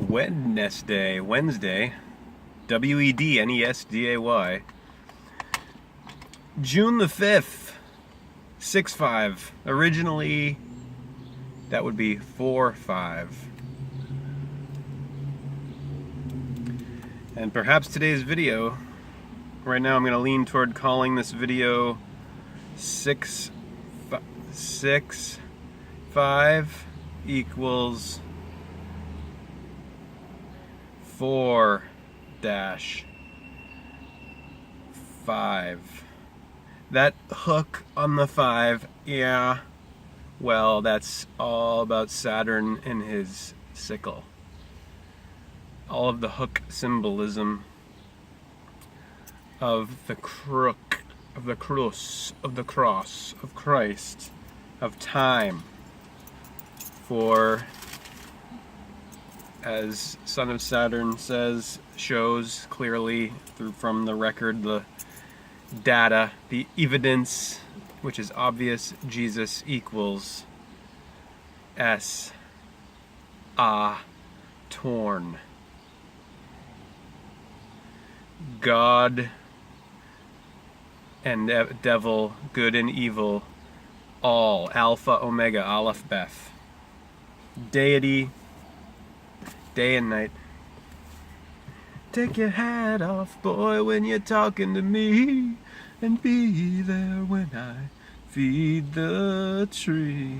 Wednesday, Wednesday, June the 5th, 6-5. Originally, that would be 4-5. And perhaps today's video, right now I'm going to lean toward calling this video 6-5 equals 4-5. That hook on the 5, yeah, well, that's all about Saturn and his sickle. All of the hook symbolism of the crook, of the cross, of Christ, of time, for, as Son of Saturn shows clearly from the record, the data, the evidence, which is obvious, Jesus equals torn. God and devil, good and evil, all, Alpha, Omega, Aleph, Beth. Deity, day and night. Take your hat off, boy, when you're talking to me, and be there when I feed the tree.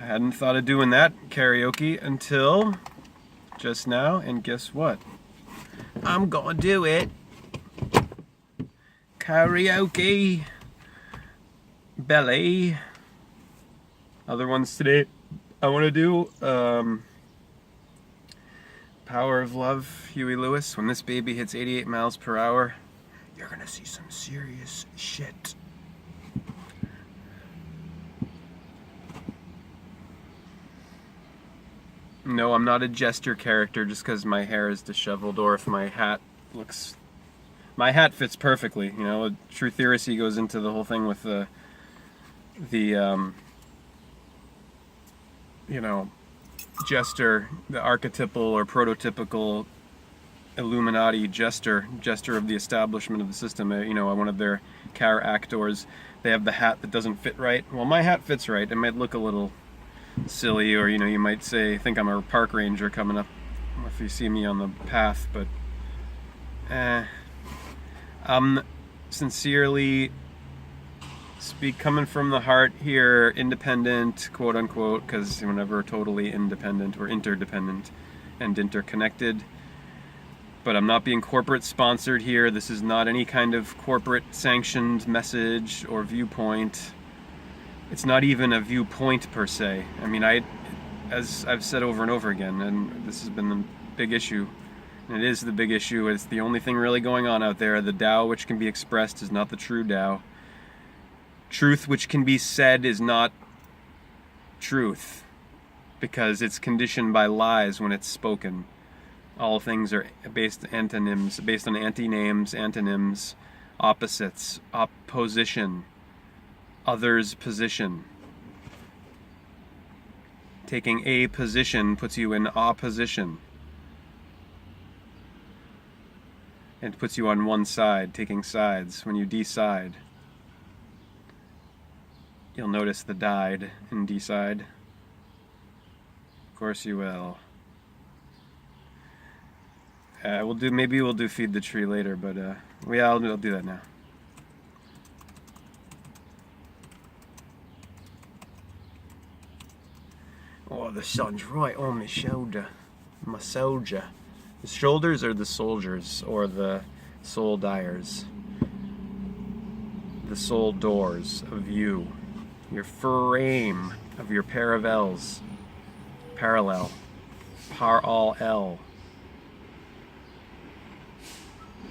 I hadn't thought of doing that karaoke until just now, and guess what? I'm gonna do it. Karaoke. Belly. Other ones today I want to do Power of Love, Huey Lewis. When this baby hits 88 miles per hour, you're gonna see some serious shit. No, I'm not a jester character just because my hair is disheveled or if my hat looks... My hat fits perfectly, you know. True Theorisy goes into the whole thing with the you know, jester, the archetypal or prototypical Illuminati jester of the establishment of the system. You know, one of their KaRaoke, they have the hat that doesn't fit right. Well, my hat fits right. It might look a little silly, or, you know, you might think I'm a park ranger coming up if you see me on the path, but I'm sincerely coming from the heart here, independent, quote unquote, because we're never totally independent, we're interdependent and interconnected. But I'm not being corporate sponsored here. This is not any kind of corporate sanctioned message or viewpoint. It's not even a viewpoint per se. I mean, as I've said over and over again, and this has been the big issue, and it is the big issue, it's the only thing really going on out there. The Tao which can be expressed is not the true Tao. Truth which can be said is not truth, because it's conditioned by lies when it's spoken. All things are based on antonyms, opposites, opposition, other's position. Taking a position puts you in opposition. It puts you on one side, taking sides. When you decide, you'll notice the died in decide. Of course you will. Maybe we'll do Feed the Tree later, but yeah, I'll do that now. Oh, the sun's right on my shoulder. My soldier. The shoulders are the soldiers, or the soul dyers. The soul doors of you. Your frame of your parallels. Parallel. Par-all-L.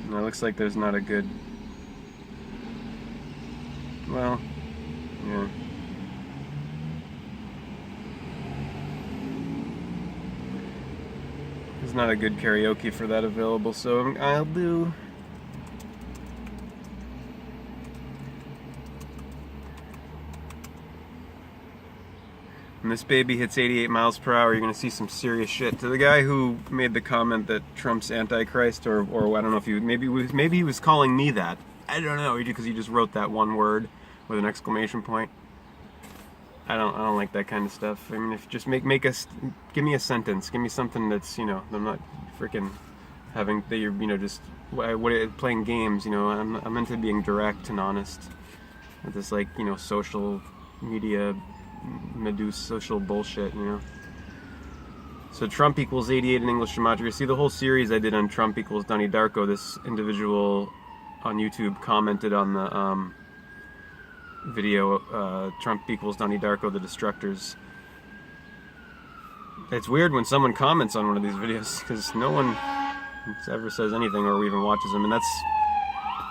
And it looks like there's not a good... Well, yeah. There's not a good karaoke for that available, so I'll do When this baby hits 88 miles per hour, you're going to see some serious shit. To the guy who made the comment that Trump's Antichrist, or I don't know if maybe he was calling me that. I don't know, because he just wrote that one word with an exclamation point. I don't like that kind of stuff. I mean, if just give me a sentence, give me something that's, I'm not freaking having that you're, just playing games. I'm into being direct and honest. With this social media, social bullshit. So Trump equals 88 in English gematria. See the whole series I did on Trump equals Donnie Darko. This individual on YouTube commented on the video, Trump equals Donnie Darko, the Destructors. It's weird when someone comments on one of these videos, because no one ever says anything or even watches them, and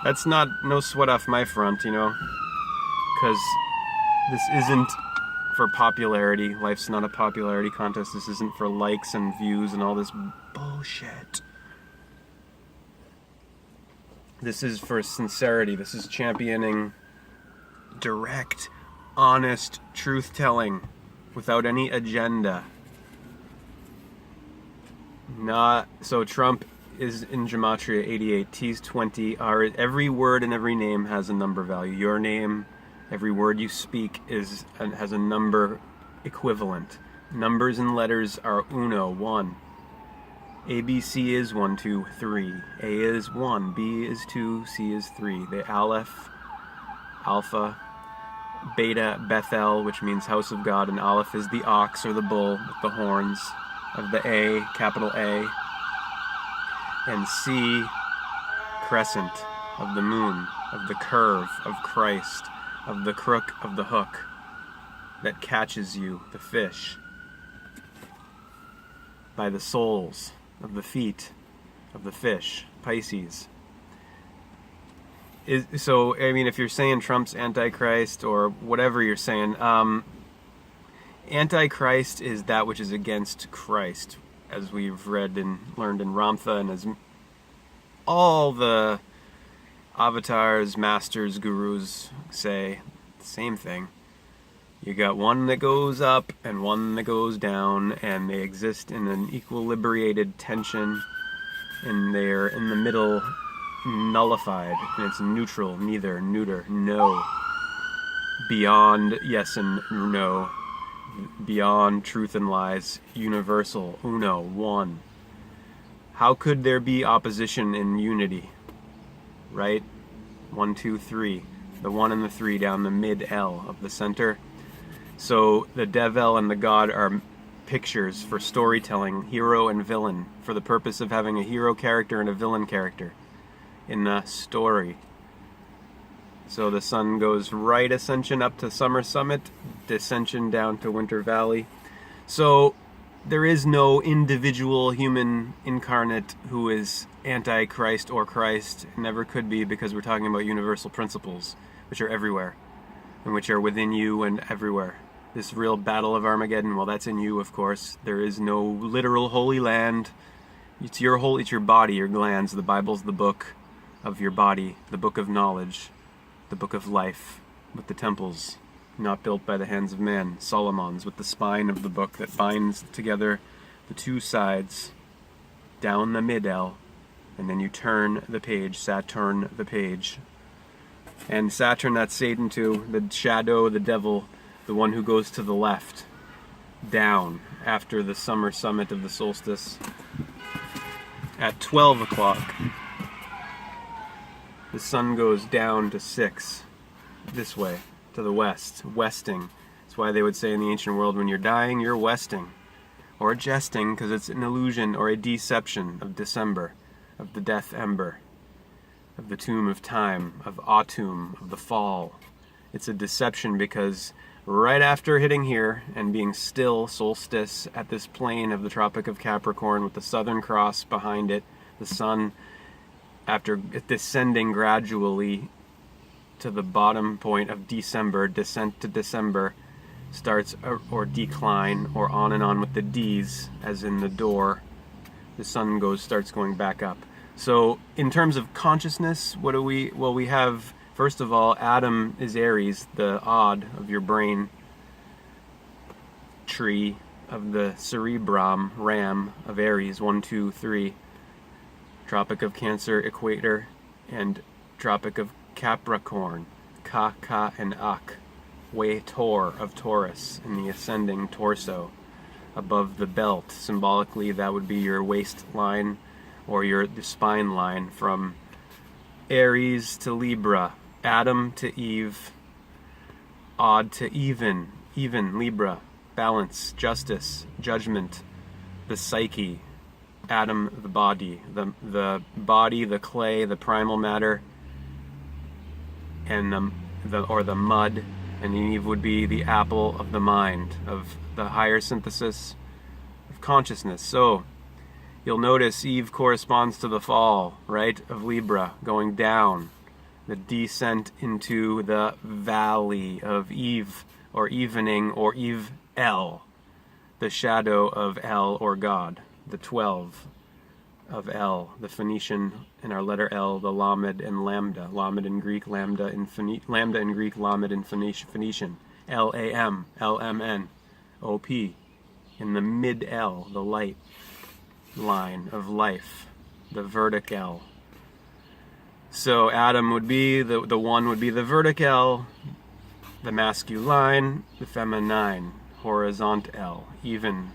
that's not no sweat off my front, because this isn't for popularity. Life's not a popularity contest. This isn't for likes and views and all this bullshit. This is for sincerity. This is championing direct, honest truth-telling without any agenda. So Trump is in gematria 88, T's 20. Every word and every name has a number value. Your name, every word you speak has a number equivalent. Numbers and letters are uno, 1. A, B, C is 1, 2, 3. A is 1, B is 2, C is 3. The Aleph, Alpha, Beta, Beth-el, which means house of God, and Aleph is the ox or the bull with the horns of the A, capital A, and C, crescent of the moon, of the curve of Christ, of the crook of the hook that catches you, the fish, by the soles of the feet of the fish, Pisces. So, I mean, if you're saying Trump's Antichrist or whatever you're saying, Antichrist is that which is against Christ, as we've read and learned in Ramtha, and as all the avatars, masters, gurus say the same thing. You got one that goes up and one that goes down, and they exist in an equilibrated tension, and they're in the middle, nullified, and it's neutral, neither, neuter, no, beyond yes and no, beyond truth and lies, universal, uno, one. How could there be opposition in unity? Right? 1, 2, 3. The 1 and the 3 down the mid-L of the center. So the devil and the god are pictures for storytelling, hero and villain, for the purpose of having a hero character and a villain character in the story. So the sun goes right ascension up to summer summit, descension down to winter valley. So there is no individual human incarnate who is Antichrist or Christ, never could be, because we're talking about universal principles, which are everywhere, and which are within you and everywhere. This real battle of Armageddon, well, that's in you, of course. There is no literal holy land. It's your body, your glands. The Bible's the book of your body, the book of knowledge, the book of life, with the temples not built by the hands of man, Solomon's, with the spine of the book that binds together the two sides down the mid-L, and then you turn the page, Saturn the page. And Saturn, that's Satan too, the shadow, the devil, the one who goes to the left, down, after the summer summit of the solstice. At 12 o'clock, the sun goes down to 6, this way, to the west, westing. That's why they would say in the ancient world, when you're dying, you're westing. Or jesting, because it's an illusion or a deception of December, of the death ember, of the tomb of time, of autumn, of the fall. It's a deception because right after hitting here and being still solstice at this plane of the Tropic of Capricorn with the Southern Cross behind it, the sun, after descending gradually to the bottom point of December, descent to December, starts or decline, or on and on with the D's, as in the door, the sun starts going back up. So in terms of consciousness, we have, first of all, Adam is Aries, the odd of your brain. tree of the Cerebrum, Ram of Aries, 1, 2, 3. Tropic of Cancer, Equator, and Tropic of Capricorn, Ka and Ak. Way Tor of Taurus in the ascending torso, above the belt. Symbolically, that would be your waistline or the spine line from Aries to Libra, Adam to Eve, odd to even, Libra, balance, justice, judgment, the psyche, Adam, the body, the clay, the primal matter, and the mud, and Eve would be the apple of the mind, of the higher synthesis of consciousness. So you'll notice Eve corresponds to the fall, right, of Libra, going down, the descent into the valley of Eve, or evening, or Eve-El, the shadow of El, or God, the 12 of El, the Phoenician in our letter L, the Lamed and Lambda. Lamed in Greek, Lambda in Greek, Lamed in Phoenician. L-A-M, L-M-N, O-P, in the mid-L, the light line of life, the vertical. So Adam would be, the one would be the vertical, the masculine, the feminine, horizontal, even,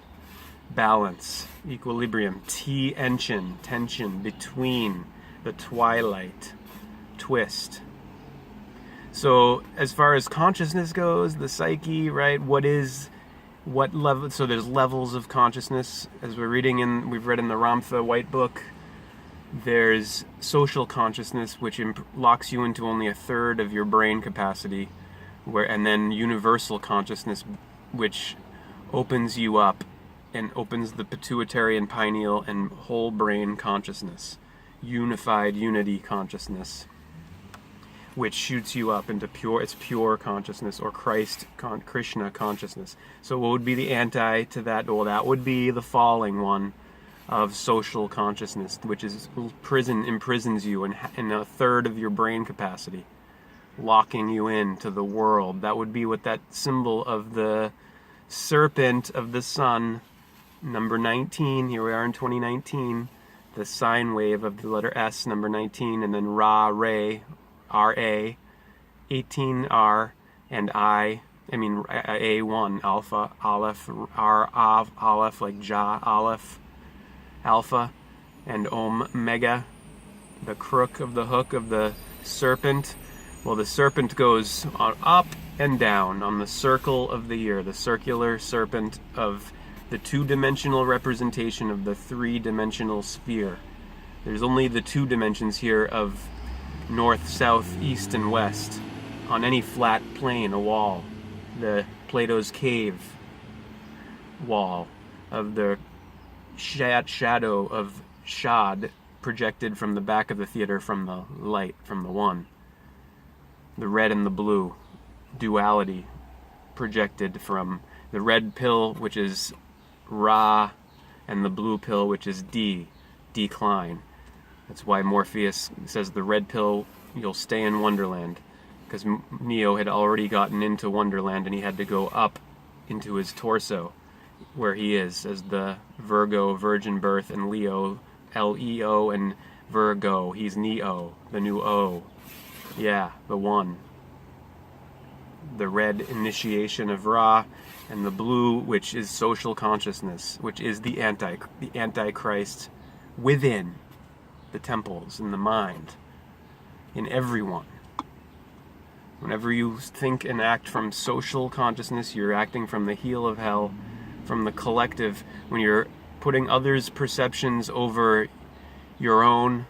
balance, equilibrium, tension between, the twilight, twist. So as far as consciousness goes, the psyche, right, what level, so there's levels of consciousness, as we've read in the Ramtha White Book. There's social consciousness, which locks you into only a third of your brain capacity, and then universal consciousness, which opens you up and opens the pituitary and pineal and whole brain consciousness, unified unity consciousness, which shoots you up into pure consciousness, or Krishna consciousness. So what would be the anti to that? Well, that would be the falling one of social consciousness, which is imprisons you in a third of your brain capacity, locking you into the world. That would be what that symbol of the serpent of the sun, number 19, here we are in 2019, the sine wave of the letter S, number 19, and then Ra-Re, R-A, 18R, and A1, Alpha, Aleph, R-Av, Aleph, like Ja, Aleph, Alpha, and Omega, the crook of the hook of the serpent. Well, the serpent goes up and down on the circle of the year, the circular serpent of the two-dimensional representation of the three-dimensional sphere. There's only the two dimensions here of north, south, east, and west on any flat plane, a wall. The Plato's cave wall of the shadow of Shad projected from the back of the theater from the light, from the one. The red and the blue duality projected from the red pill, which is Ra, and the blue pill, which is decline. That's why Morpheus says the red pill, you'll stay in Wonderland, because Neo had already gotten into Wonderland and he had to go up into his torso, where he is as the Virgo, virgin birth, and Leo, L-E-O, and Virgo, he's Neo, the new O. Yeah, the one. The red initiation of Ra, and the blue, which is social consciousness, which is the Antichrist within the temples, in the mind, in everyone. Whenever you think and act from social consciousness, you're acting from the heel of hell, from the collective. When you're putting others' perceptions over your own,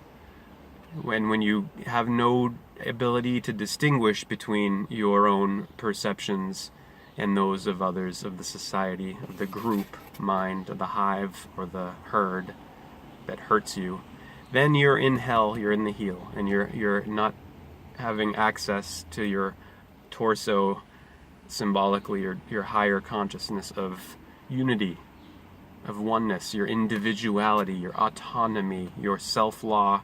when you have no ability to distinguish between your own perceptions and those of others, of the society, of the group mind, of the hive or the herd that hurts you, then you're in hell, you're in the heel, and you're not having access to your torso, symbolically, your higher consciousness of unity, of oneness, your individuality, your autonomy, your self-law,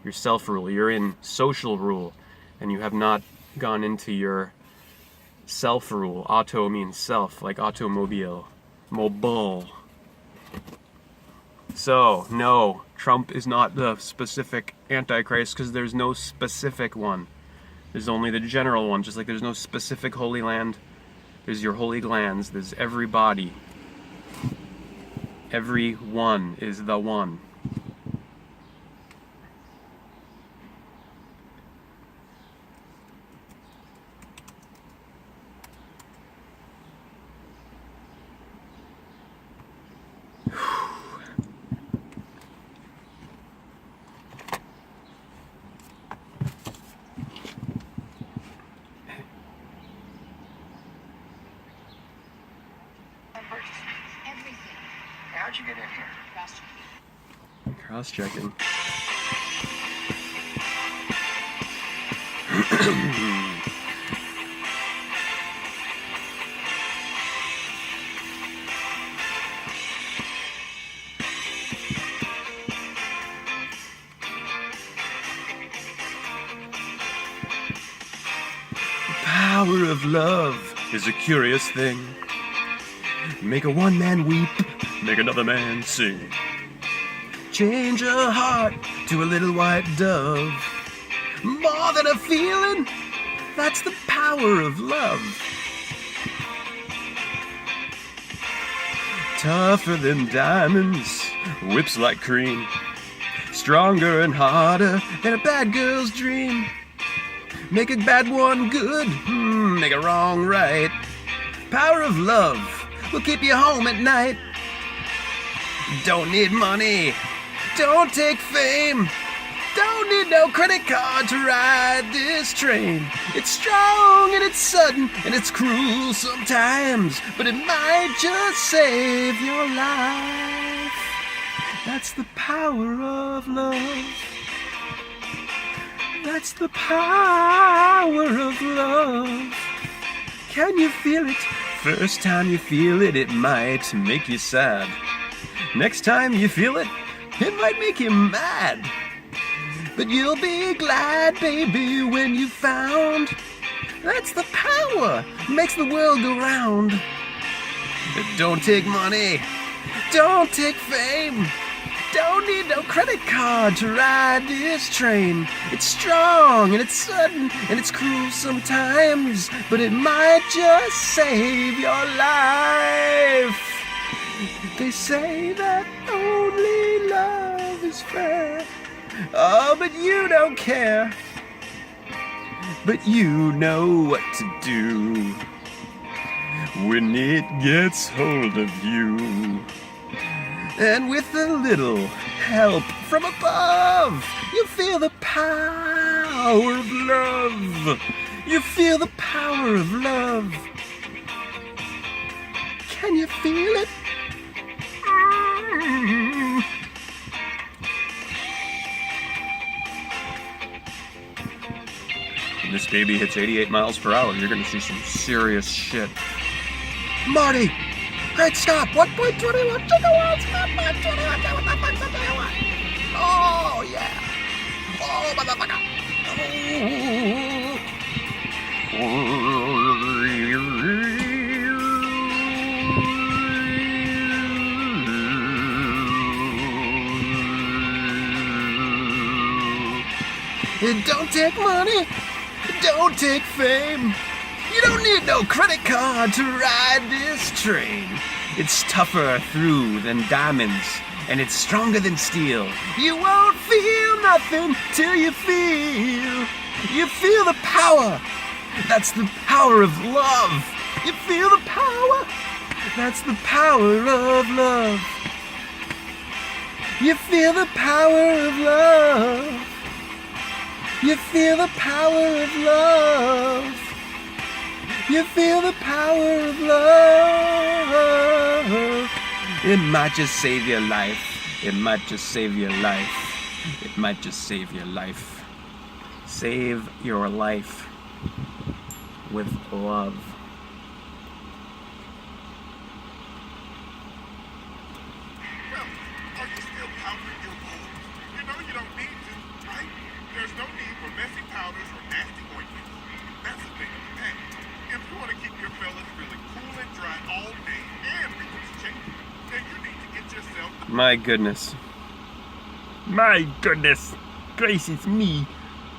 your self-rule. You're in social rule, and you have not gone into your self-rule. Auto means self, like automobile. Mobile. So, no, Trump is not the specific Antichrist because there's no specific one. There's only the general one, just like there's no specific Holy Land. There's your holy glands, there's everybody. Every one is the one. How'd you get in here? Cross-checking. Power of love is a curious thing. Make a one man weep, make another man sing. Change a heart to a little white dove. More than a feeling, that's the power of love. Tougher than diamonds, whips like cream. Stronger and harder than a bad girl's dream. Make a bad one good, make a wrong right. Power of love will keep you home at night. Don't need money, don't take fame. Don't need no credit card to ride this train. It's strong and it's sudden and it's cruel sometimes, but it might just save your life. That's the power of love. That's the power of love. Can you feel it? First time you feel it, it might make you sad. Next time you feel it, it might make you mad. But you'll be glad, baby, when you found that's the power makes the world go round. Don't take money, don't take fame. Don't need no credit card to ride this train. It's strong and it's sudden and it's cruel sometimes, but it might just save your life. They say that only love is fair. Oh, but you don't care. But you know what to do when it gets hold of you. And with a little help from above, you feel the power of love. You feel the power of love. Can you feel it? When this baby hits 88 miles per hour, you're gonna see some serious shit. Marty! Great stop! 1.21 gigawatts! 1.21 gigawatts! Oh, yeah! Oh, motherfucker! It don't take money, don't take fame. You don't need no credit card to ride this train. It's tougher through than diamonds, and it's stronger than steel. You won't feel nothing till you feel the power. That's the power of love. You feel the power. That's the power of love. You feel the power of love. You feel the power of love. You feel the power of love. It might just save your life. It might just save your life. It might just save your life. Save your life with love. Well, are you still powdering your bones? You know you don't need to, right? There's no need for messy powders or nasty ointments. That's the thing of the day. If you want to keep your fellas feeling cool and dry all day and reduce My goodness. My goodness. Grace, it's me.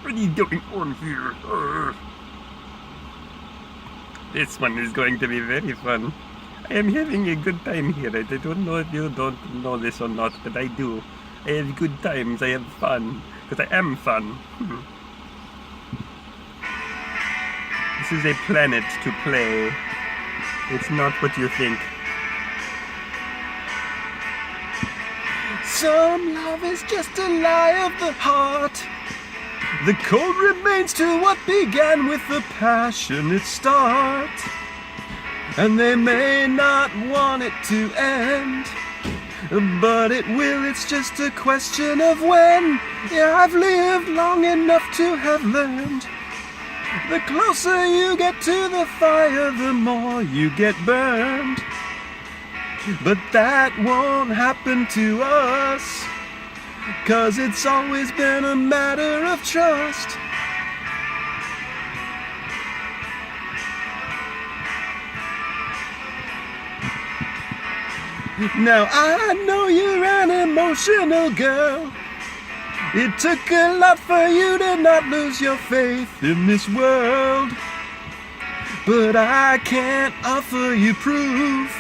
What are you doing on here? This one is going to be very fun. I am having a good time here. I don't know if you don't know this or not, but I do. I have good times. I have fun. Because I am fun. This is a planet to play. It's not what you think. Some love is just a lie of the heart. The cold remains to what began with a passionate start. And they may not want it to end, but it will, it's just a question of when. Yeah, I've lived long enough to have learned. The closer you get to the fire, the more you get burned. But that won't happen to us, 'cause it's always been a matter of trust. Now I know you're an emotional girl. It took a lot for you to not lose your faith in this world. But I can't offer you proof.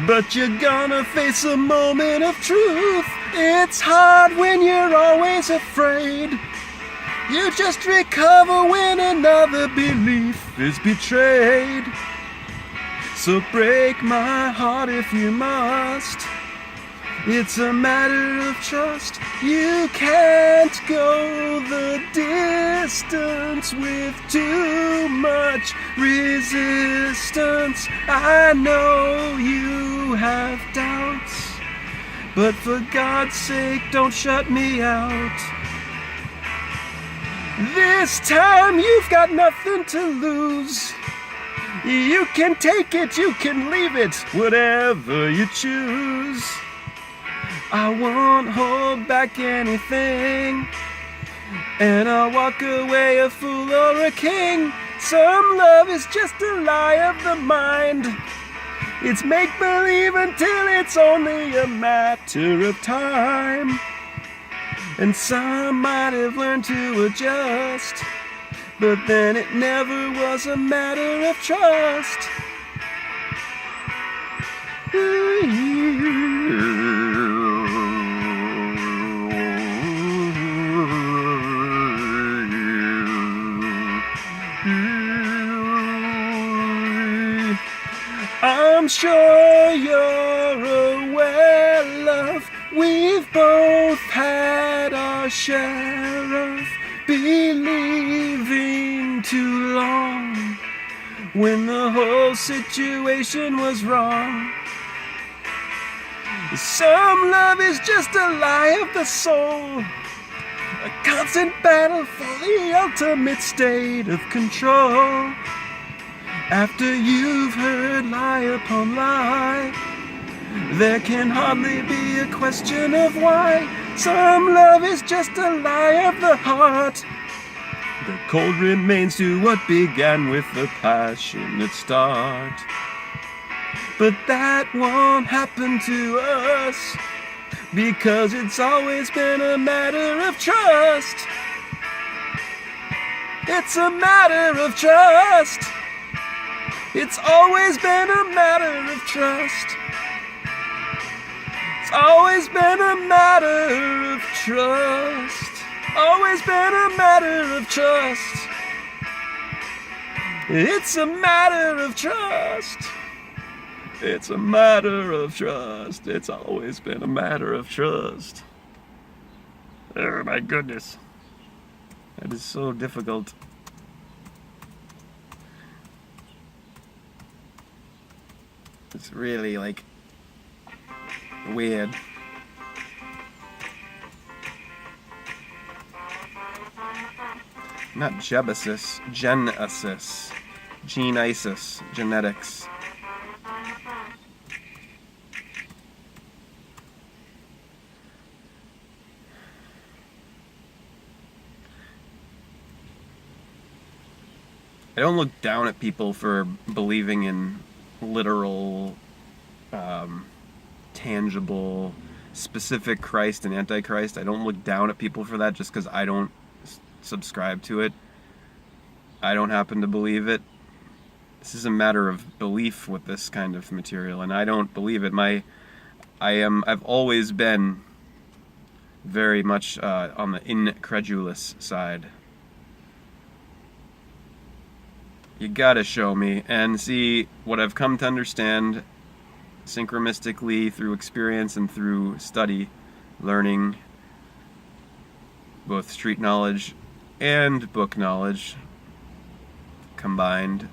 But you're gonna face a moment of truth. It's hard when you're always afraid. You just recover when another belief is betrayed. So break my heart if you must. It's a matter of trust. You can't go the distance with too much resistance. I know you have doubts, but for God's sake, don't shut me out. This time you've got nothing to lose. You can take it, you can leave it, whatever you choose. I won't hold back anything, and I'll walk away a fool or a king. Some love is just a lie of the mind. It's make-believe until it's only a matter of time. And some might have learned to adjust, but then it never was a matter of trust. I'm sure you're aware, love, we've both had our share of believing too long when the whole situation was wrong. Some love is just a lie of the soul, a constant battle for the ultimate state of control. After you've heard lie upon lie, there can hardly be a question of why. Some love is just a lie of the heart. The cold remains to what began with a passionate start. But that won't happen to us, because it's always been a matter of trust. It's a matter of trust. It's always been a matter of trust. It's always been a matter of trust. Always been a matter of trust. It's a matter of trust. It's a matter of trust. It's always been a matter of trust. Oh my goodness. That is so difficult. It's really, like, weird. Not genesis, genesis, genetics. I don't look down at people for believing in literal tangible, specific Christ and Antichrist. I don't look down at people for that just because I don't subscribe to it. I don't happen to believe it. This is a matter of belief with this kind of material, and I don't believe it. I've always been very much on the incredulous side. You gotta show me and see what I've come to understand synchronistically through experience and through study, learning, both street knowledge and book knowledge combined,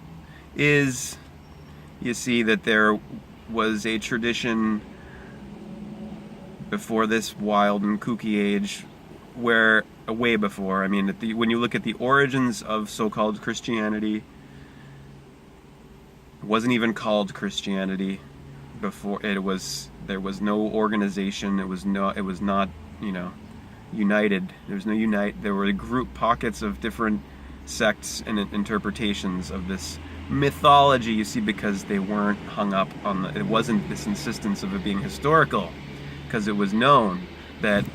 is you see that there was a tradition before this wild and kooky age, where way before, I mean, when you look at the origins of so-called Christianity, it wasn't even called Christianity before. There was no organization. It was not united. There was no unite. There were pockets of different sects and interpretations of this mythology, you see, because they weren't hung up on it wasn't this insistence of it being historical, because it was known that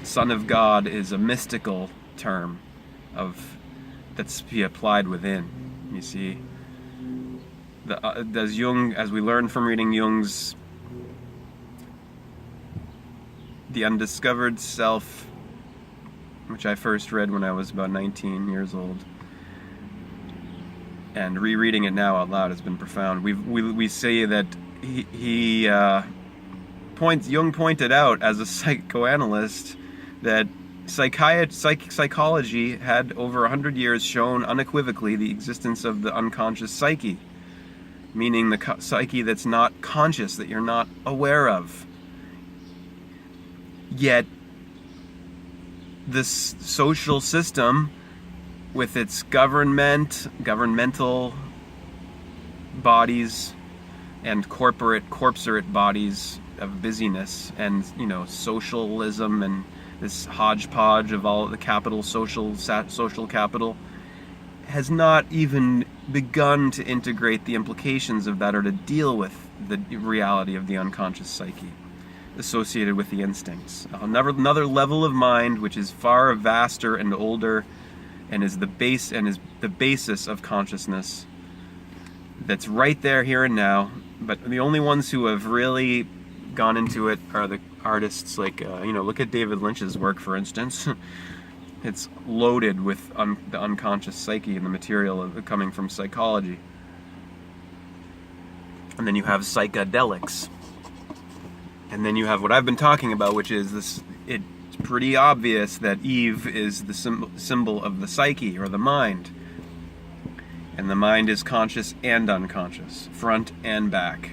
Son of God is a mystical term that's to be applied within, you see. Does Jung, as we learned from reading Jung's The Undiscovered Self, which I first read when I was about 19 years old, and rereading it now out loud has been profound. We say that Jung pointed out as a psychoanalyst that psychology had over 100 years shown unequivocally the existence of the unconscious psyche, meaning the psyche that's not conscious, that you're not aware of. Yet this social system, with its governmental bodies and corporate bodies of busyness, and socialism, and this hodgepodge of all the capital, social capital, has not even begun to integrate the implications of that, or to deal with the reality of the unconscious psyche associated with the instincts. Another level of mind which is far vaster and older, and is the basis of consciousness, that's right there, here and now. But the only ones who have really gone into it are the artists, like look at David Lynch's work, for instance. It's loaded with the unconscious psyche and the material coming from psychology. And then you have psychedelics. And then you have what I've been talking about, which is this. It's pretty obvious that Eve is the symbol of the psyche, or the mind. And the mind is conscious and unconscious, front and back,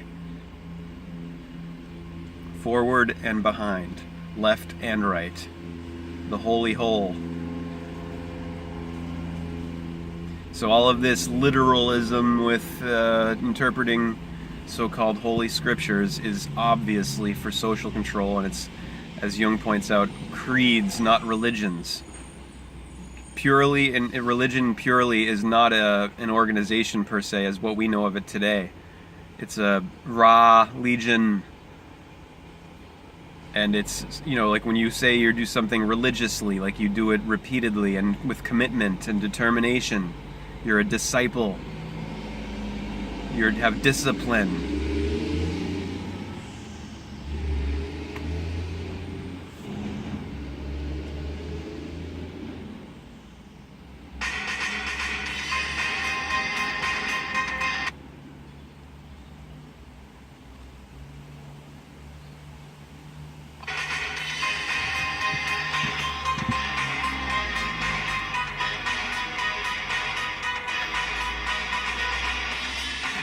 forward and behind, left and right, the holy whole. So all of this literalism with interpreting so-called holy scriptures is obviously for social control, and it's, as Jung points out, creeds, not religions. Religion purely is not an organization per se, as what we know of it today. It's a Ra legion, and it's, like when you say you do something religiously, like you do it repeatedly and with commitment and determination, you're a disciple. You have discipline.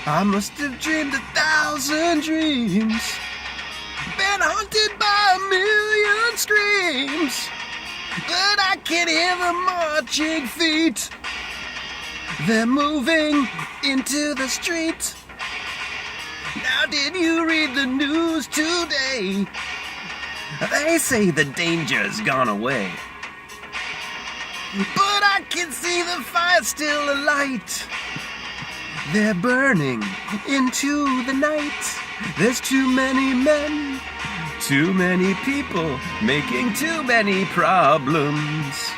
I must have dreamed 1,000 dreams, been haunted by 1,000,000 screams, but I can hear the marching feet. They're moving into the street. Now, did you read the news today? They say the danger's gone away, but I can see the fire still alight. They're burning into the night. There's too many men, too many people, making too many problems,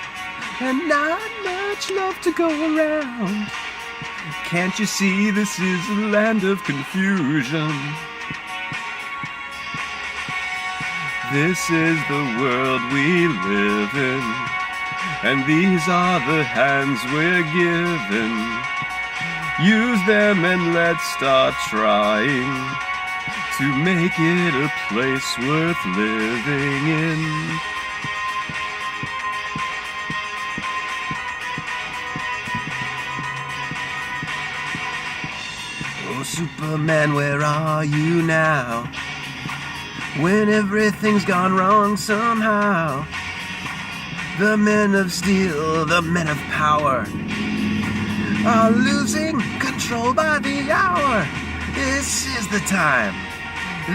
and not much love to go around. Can't you see this is a land of confusion? This is the world we live in, and these are the hands we're given. Use them and let's start trying to make it a place worth living in. Oh, Superman, where are you now? When everything's gone wrong somehow. The men of steel, the men of power, are losing control by the hour. This is the time.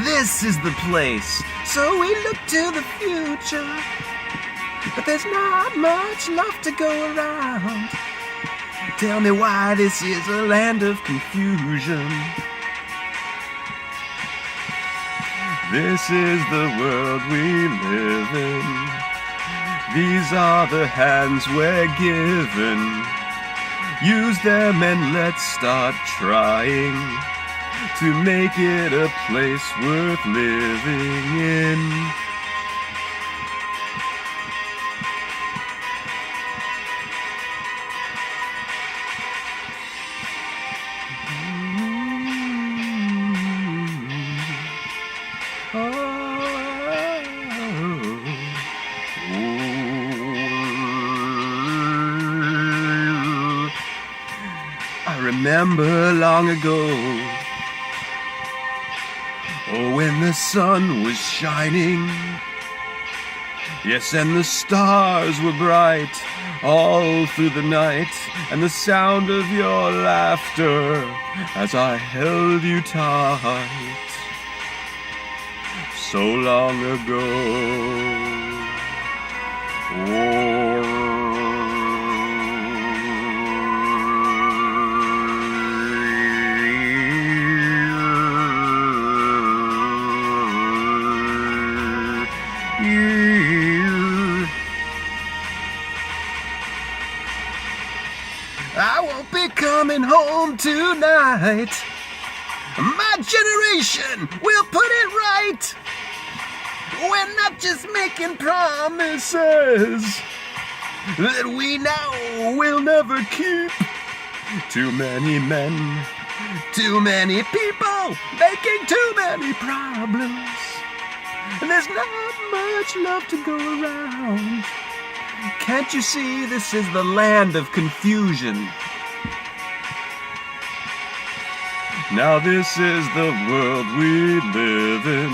This is the place. So we look to the future. But there's not much love to go around. Tell me why this is a land of confusion. This is the world we live in. These are the hands we're given. Use them and let's start trying to make it a place worth living in. Remember long ago, oh, when the sun was shining, yes, and the stars were bright all through the night, and the sound of your laughter as I held you tight, so long ago. Oh, I won't be coming home tonight. My generation will put it right. We're not just making promises that we know we'll never keep. Too many men, too many people, making too many problems. And there's not much love to go around. Can't you see this is the land of confusion? Now this is the world we live in.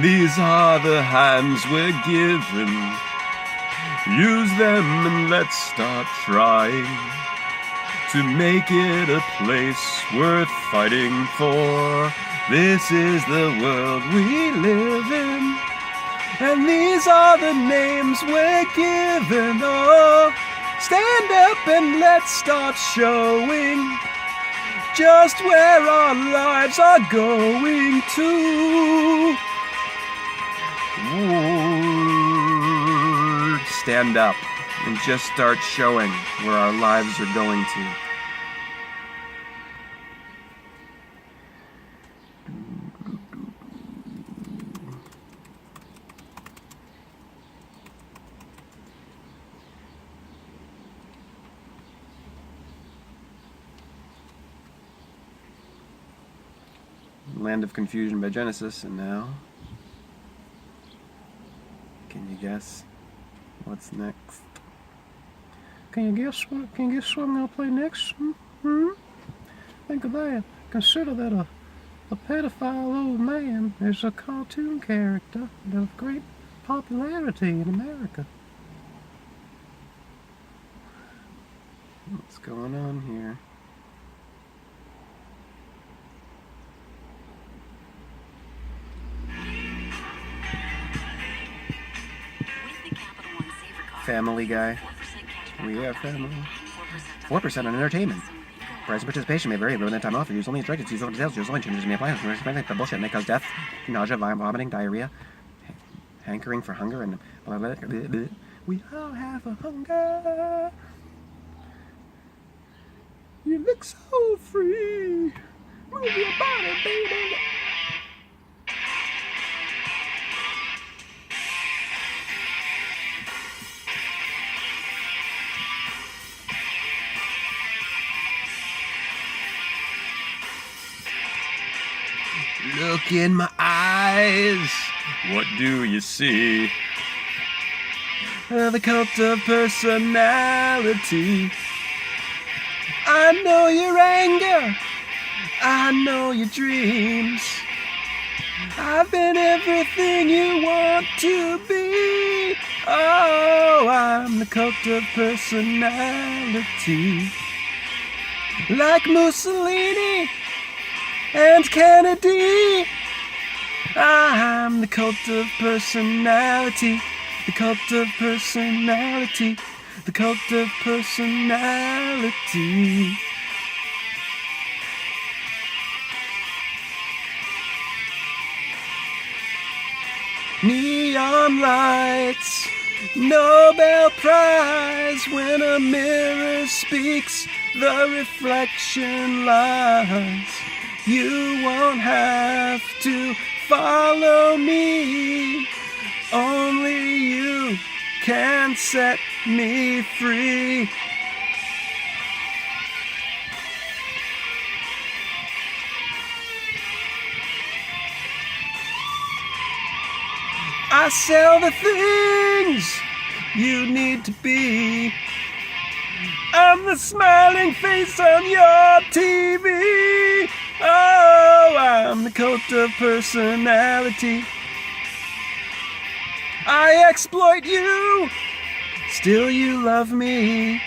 These are the hands we're given. Use them and let's start trying to make it a place worth fighting for. This is the world we live in. And these are the names we're given. Oh, stand up and let's start showing just where our lives are going to. Ooh, stand up and just start showing where our lives are going to. Land of Confusion by Genesis, and now, can you guess what's next? Can you guess what I'm going to play next? Think of that. Consider that a pedophile old man is a cartoon character of great popularity in America. What's going on here? Family Guy. We are family. 4% on entertainment. Price of participation may vary. Limited time offer. Use only instructed. Use over details. Use only changes may apply. The bullshit may cause death, nausea, vomiting, diarrhea, hankering for hunger, and blah, blah, blah, blah, blah. We all have a hunger. You look so free. Move your body, baby. Look in my eyes. What do you see? The cult of personality. I know your anger. I know your dreams. I've been everything you want to be. Oh, I'm the cult of personality. Like Mussolini and Kennedy. I'm the cult of personality. The cult of personality. The cult of personality. Neon lights, Nobel Prize. When a mirror speaks, the reflection lies. You won't have to follow me. Only you can set me free. I sell the things you need to be. I'm the smiling face on your TV. Oh, I'm the cult of personality. I exploit you, still you love me.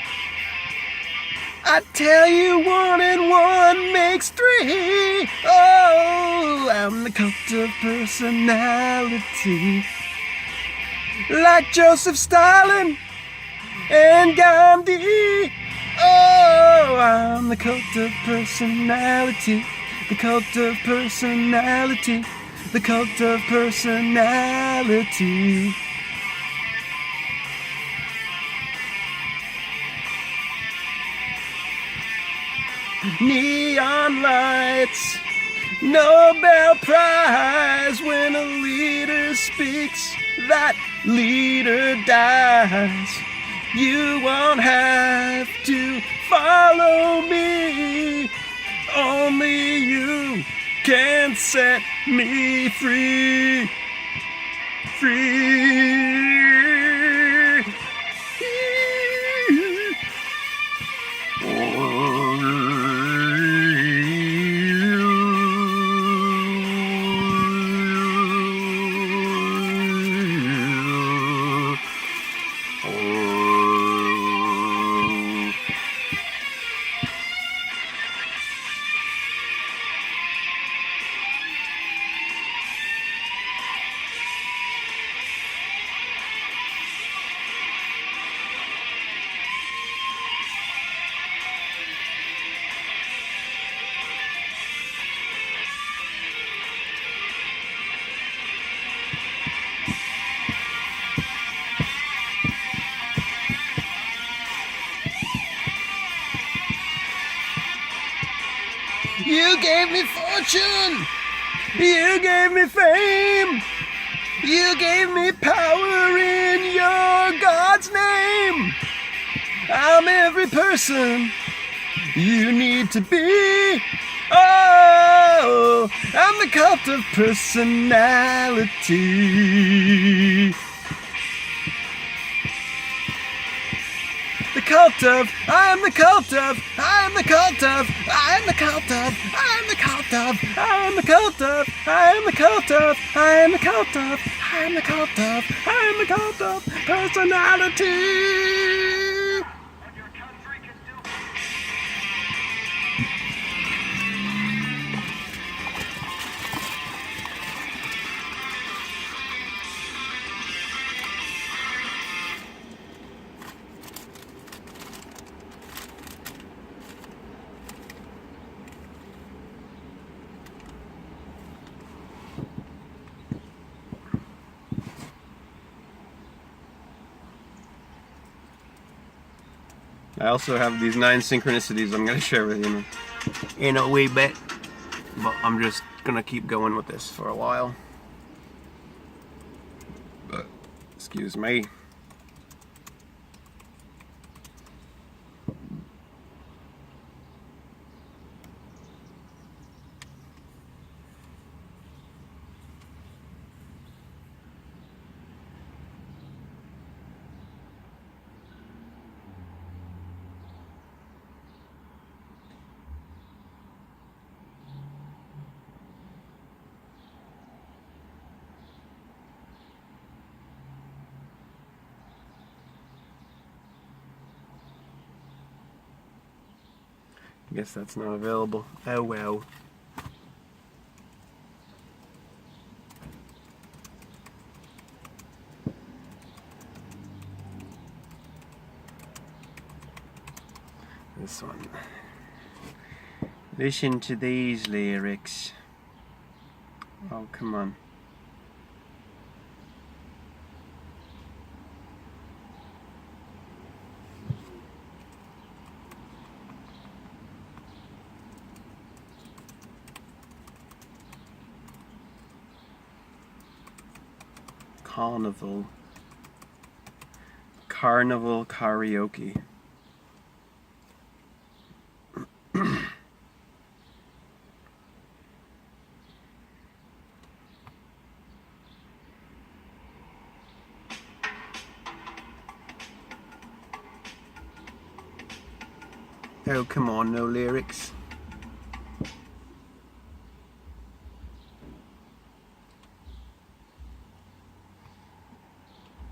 I tell you 1 and 1 makes 3. Oh, I'm the cult of personality. Like Joseph Stalin and Gandhi. Oh, I'm the cult of personality. The cult of personality. The cult of personality. Neon lights, Nobel Prize. When a leader speaks, that leader dies. You won't have to follow me. Only you can set me free. Free. You gave me fortune. You gave me fame. You gave me power in your God's name. I'm every person you need to be. Oh, I'm the cult of personality. The cult of, I am the cult of, I am the cult of, I am the cult of, I am the cult of, I am the cult of, I am the cult of, I am the cult of, I am the cult of, I am the cult of personality. I also have these 9 synchronicities I'm going to share with you in a wee bit. But I'm just going to keep going with this for a while. Excuse me. I guess that's not available. Oh well. This one. Listen to these lyrics. Oh, come on. Carnival karaoke. Oh, come on, no lyrics.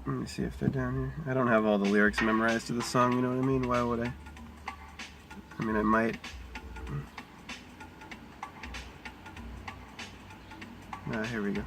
Let me see if they're down here. I don't have all the lyrics memorized to the song, you know what I mean? Why would I? I mean, I might. Ah, here we go.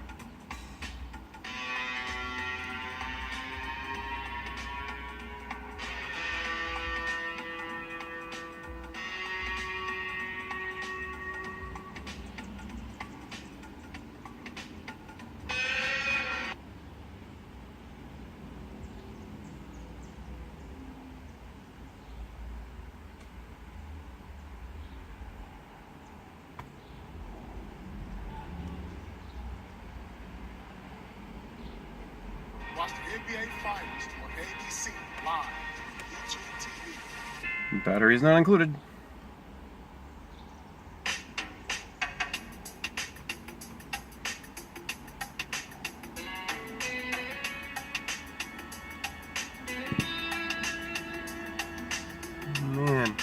Watch the NBA Finals on ABC live on YouTube TV. Battery's not included. Man.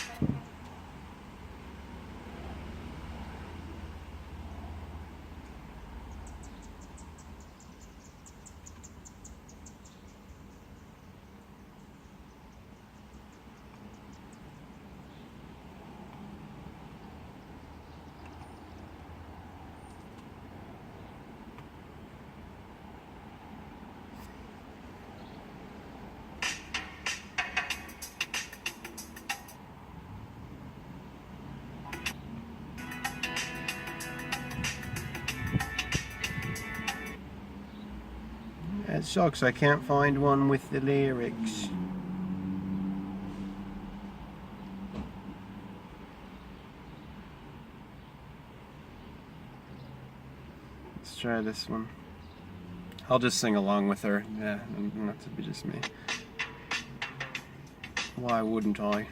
That sucks, I can't find one with the lyrics. Let's try this one. I'll just sing along with her. Yeah, not to be just me. Why wouldn't I?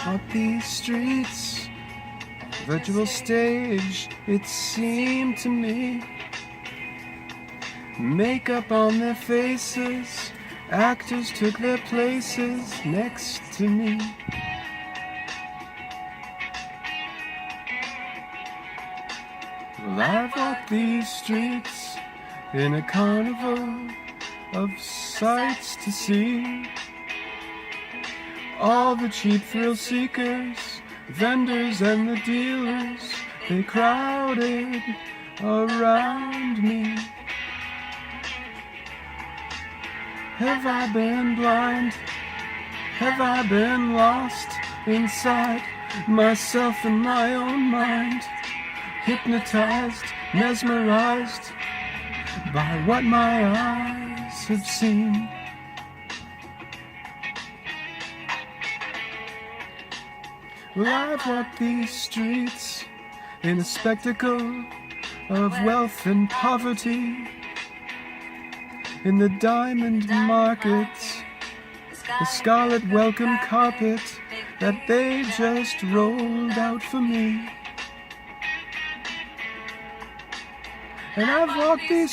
Up these streets, virtual stage, it seemed to me. Makeup on their faces, actors took their places next to me. Well, I've walked these streets in a carnival of sights to see. All the cheap thrill seekers, vendors and the dealers, they crowded around me. Have I been blind? Have I been lost inside myself and my own mind? Hypnotized, mesmerized by what my eyes have seen. Well, I've walked these streets in a spectacle of wealth and poverty. In the diamond markets, the scarlet welcome carpet that they just rolled out for me. And I've walked these